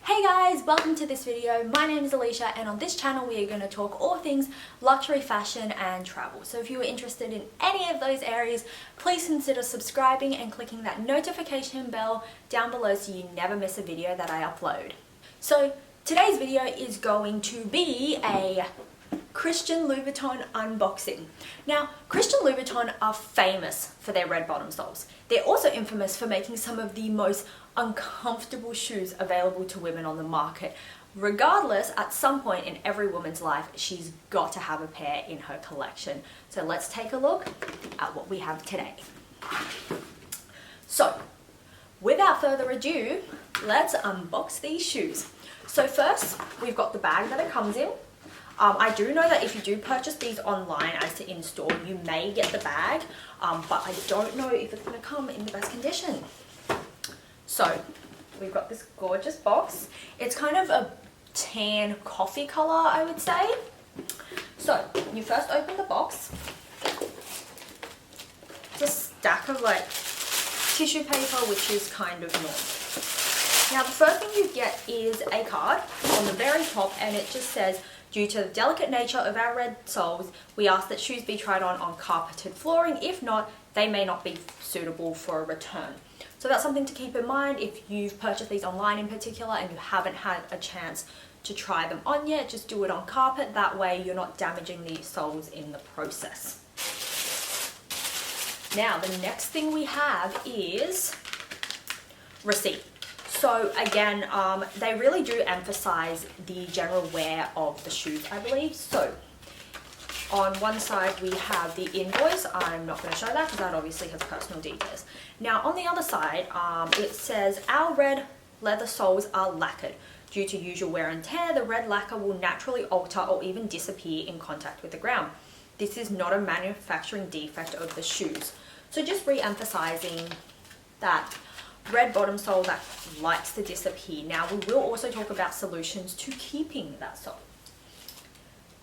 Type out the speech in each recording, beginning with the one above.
Hey guys, welcome to this video. My name is Alicia and on this channel we are going to talk all things luxury fashion and travel. So if you are interested in any of those areas, please consider subscribing and clicking that notification bell down below so you never miss a video that I upload. So today's video is going to be a Christian Louboutin unboxing. Now, Christian Louboutin are famous for their red bottom soles. They're also infamous for making some of the most uncomfortable shoes available to women on the market. Regardless, at some point in every woman's life, she's got to have a pair in her collection. So let's take a look at what we have today. So, without further ado, let's unbox these shoes. So first, we've got the bag that it comes in. I do know that if you do purchase these online as to in-store, you may get the bag, but I don't know if it's going to come in the best condition. So, we've got this gorgeous box. It's kind of a tan coffee color, I would say. So, you first open the box. It's a stack of like tissue paper, which is kind of normal. Now, the first thing you get is a card on the very top, and it just says, "Due to the delicate nature of our red soles, we ask that shoes be tried on carpeted flooring. If not, they may not be suitable for a return." So that's something to keep in mind if you've purchased these online in particular and you haven't had a chance to try them on yet. Just do it on carpet. That way you're not damaging the soles in the process. Now, the next thing we have is receipt. So again, they really do emphasize the general wear of the shoes, I believe. So on one side we have the invoice. I'm not going to show that because that obviously has personal details. Now on the other side, it says, "Our red leather soles are lacquered. Due to usual wear and tear, the red lacquer will naturally alter or even disappear in contact with the ground. This is not a manufacturing defect of the shoes." So just re-emphasizing that red bottom sole that likes to disappear. Now we will also talk about solutions to keeping that sole.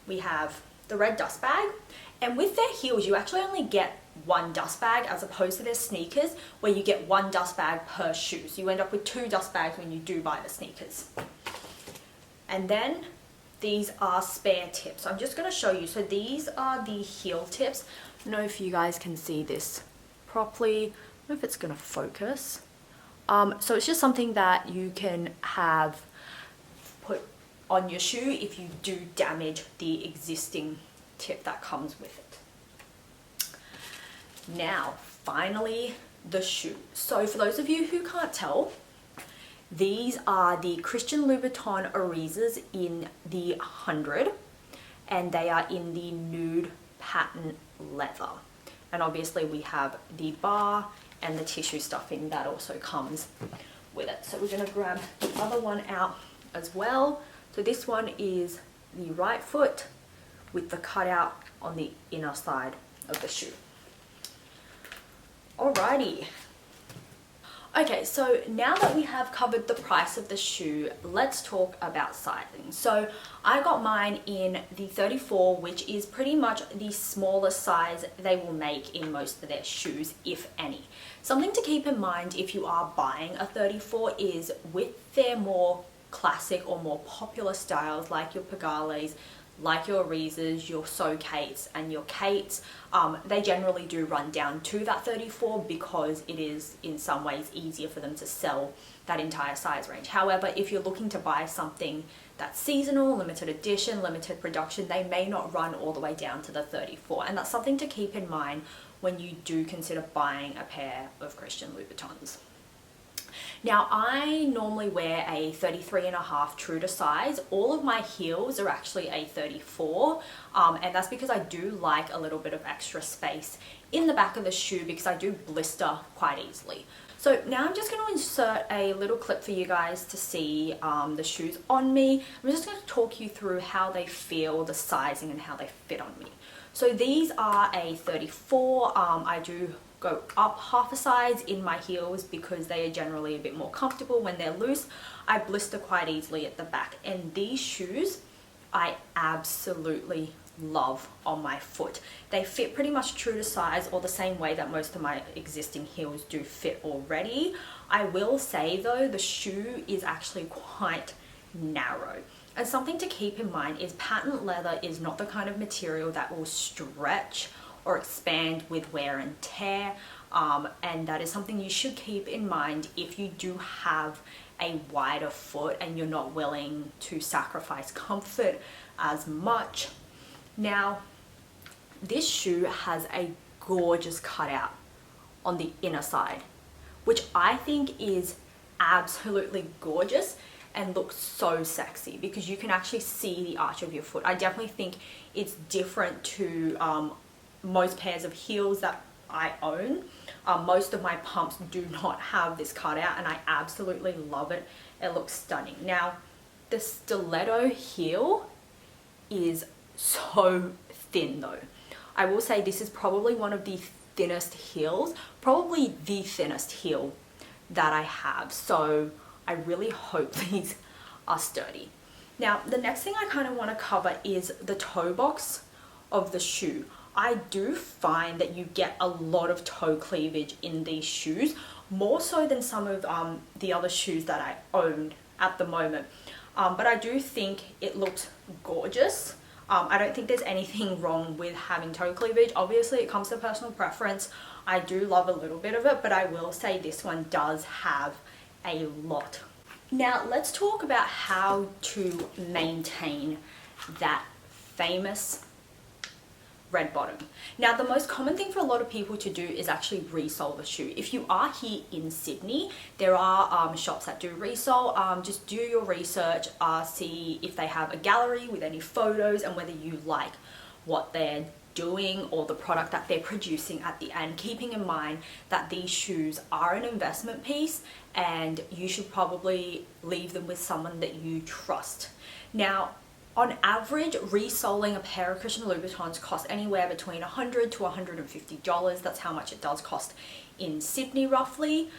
We have the red dust bag, and with their heels you actually only get one dust bag as opposed to their sneakers where you get one dust bag per shoe. So you end up with two dust bags when you do buy the sneakers. And then these are spare tips. I'm just going to show you. So these are the heel tips. I don't know if you guys can see this properly. I don't know if it's going to focus. So it's just something that you can have put on your shoe if you do damage the existing tip that comes with it. Now, finally, the shoe. So for those of you who can't tell, these are the Christian Louboutin Irizas in the 100, and they are in the nude pattern leather. And obviously we have the bar and the tissue stuffing that also comes with it. So we're going to grab the other one out as well. So this one is the right foot with the cutout on the inner side of the shoe. Alrighty. Okay, so now that we have covered the price of the shoe, let's talk about sizing. So I got mine in the 34, which is pretty much the smallest size they will make in most of their shoes, if any. Something to keep in mind if you are buying a 34 is with their more classic or more popular styles like your Pagales, like your Irizas, your So-Kates and your Kates, they generally do run down to that 34 because it is in some ways easier for them to sell that entire size range. However, if you're looking to buy something that's seasonal, limited edition, limited production, they may not run all the way down to the 34. And that's something to keep in mind when you do consider buying a pair of Christian Louboutins. Now, I normally wear a 33.5 true to size. All of my heels are actually a 34, and that's because I do like a little bit of extra space in the back of the shoe because I do blister quite easily. So now I'm just going to insert a little clip for you guys to see the shoes on me. I'm just going to talk you through how they feel, the sizing, and how they fit on me. So these are a 34. I do go up half a size in my heels because they are generally a bit more comfortable when they're loose. I blister quite easily at the back, and these shoes I absolutely love on my foot. They fit pretty much true to size, or the same way that most of my existing heels do fit already. I will say though, the shoe is actually quite narrow. And something to keep in mind is patent leather is not the kind of material that will stretch or expand with wear and tear. And that is something you should keep in mind if you do have a wider foot and you're not willing to sacrifice comfort as much. Now, this shoe has a gorgeous cutout on the inner side, which I think is absolutely gorgeous and looks so sexy because you can actually see the arch of your foot. I definitely think it's different to most pairs of heels that I own. Most of my pumps do not have this cutout and I absolutely love it. It looks stunning. Now, the stiletto heel is so thin though. I will say this is probably one of the thinnest heels, probably the thinnest heel that I have. So I really hope these are sturdy. Now, the next thing I kind of want to cover is the toe box of the shoe. I do find that you get a lot of toe cleavage in these shoes, more so than some of the other shoes that I own at the moment. But I do think it looks gorgeous. I don't think there's anything wrong with having toe cleavage. Obviously, it comes to personal preference. I do love a little bit of it, but I will say this one does have a lot. Now, let's talk about how to maintain that famous red bottom. Now, the most common thing for a lot of people to do is actually resole the shoe. If you are here in Sydney, there are shops that do resole. Just do your research, see if they have a gallery with any photos and whether you like what they're doing or the product that they're producing at the end, keeping in mind that these shoes are an investment piece and you should probably leave them with someone that you trust. Now, on average, resoling a pair of Christian Louboutins costs anywhere between $100 to $150. That's how much it does cost in Sydney, roughly.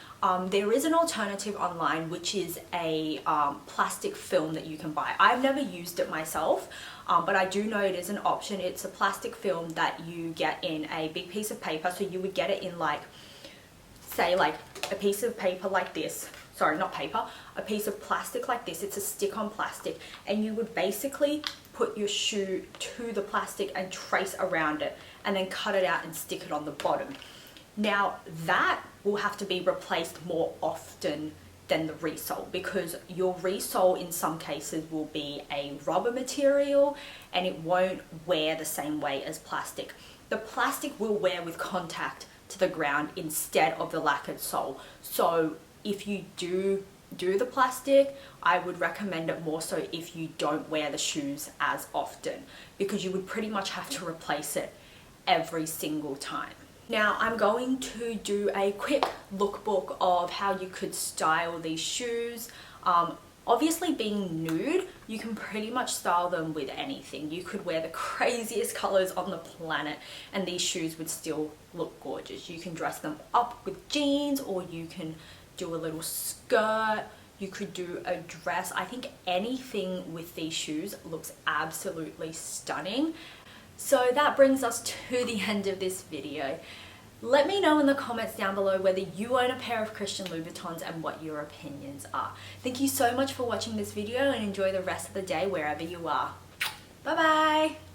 There is an alternative online, which is a plastic film that you can buy. I've never used it myself, but I do know it is an option. It's a plastic film that you get in a big piece of paper. So you would get it in like, say like a piece of paper like this. Sorry, not paper, a piece of plastic like this. It's a stick-on plastic, and you would basically put your shoe to the plastic and trace around it and then cut it out and stick it on the bottom. Now, that will have to be replaced more often than the resole, because your resole in some cases will be a rubber material and it won't wear the same way as plastic. The plastic will wear with contact to the ground instead of the lacquered sole. So if you do the plastic, I would recommend it more so if you don't wear the shoes as often, because you would pretty much have to replace it every single time. Now, I'm going to do a quick lookbook of how you could style these shoes. Obviously, being nude, you can pretty much style them with anything. You could wear the craziest colors on the planet and these shoes would still look gorgeous. You can dress them up with jeans, or you can do a little skirt, you could do a dress. I think anything with these shoes looks absolutely stunning. So that brings us to the end of this video. Let me know in the comments down below whether you own a pair of Christian Louboutins and what your opinions are. Thank you so much for watching this video and enjoy the rest of the day wherever you are. Bye bye!